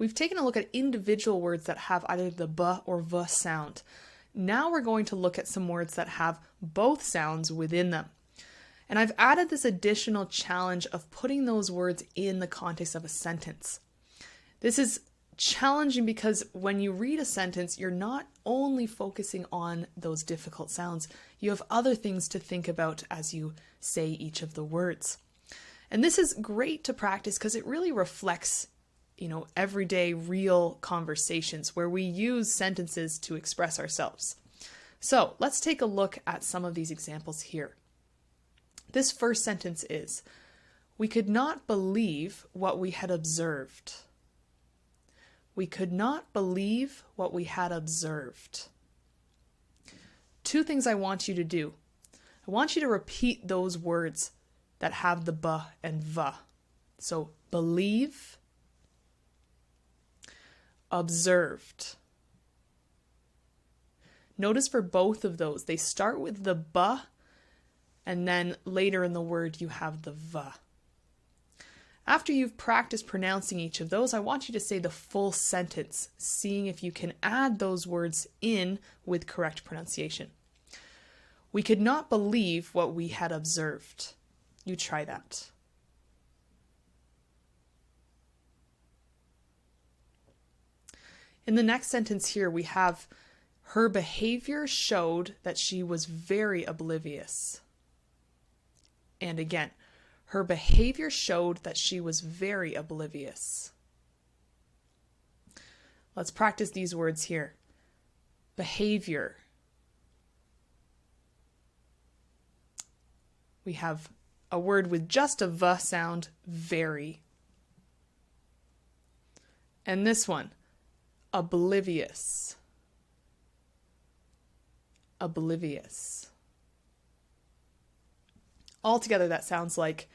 We've taken a look at individual words that have either the b or v sound. Now we're going to look at some words that have both sounds within them. And I've added this additional challenge of putting those words in the context of a sentence. This is challenging because when you read a sentence, you're not only focusing on those difficult sounds, you have other things to think about as you say each of the words. And this is great to practice because it really reflects, everyday real conversations where we use sentences to express ourselves. So let's take a look at some of these examples here. This first sentence is, "We could not believe what we had observed." We could not believe what we had observed. Two things I want you to do. I want you to repeat those words that have the b and v. So believe, observed. Notice for both of those, they start with the b, and then later in the word you have the v. After you've practiced pronouncing each of those, I want you to say the full sentence, seeing if you can add those words in with correct pronunciation. We could not believe what we had observed. You try that. In the next sentence here, we have, "Her behavior showed that she was very oblivious." And again, "Her behavior showed that she was very oblivious." Let's practice these words here. Behavior. We have a word with just a v sound, very. And this one, oblivious. Oblivious. Altogether, that sounds like,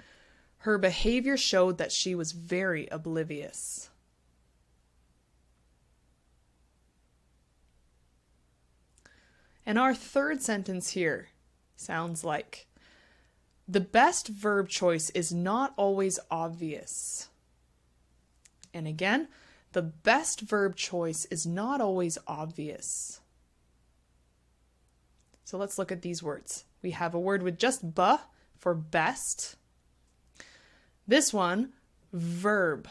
"Her behavior showed that she was very oblivious." And our third sentence here sounds like, "The best verb choice is not always obvious." And again, the best verb choice is not always obvious. So let's look at these words. We have a word with just b for best. This one, verb.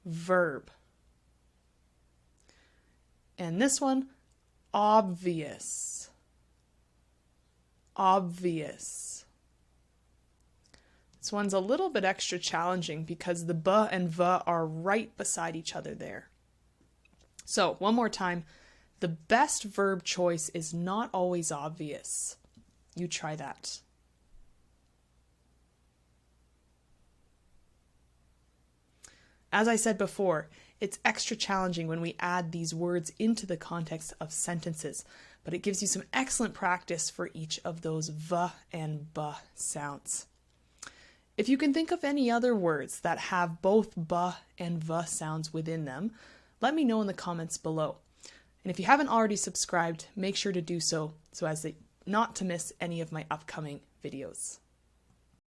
Verb. And this one, obvious. Obvious. This one's a little bit extra challenging because the b and v are right beside each other there. So, one more time. The best verb choice is not always obvious. You try that. As I said before, it's extra challenging when we add these words into the context of sentences, but it gives you some excellent practice for each of those v and b sounds. If you can think of any other words that have both b and v sounds within them, let me know in the comments below. And if you haven't already subscribed, make sure to do so as not to miss any of my upcoming videos.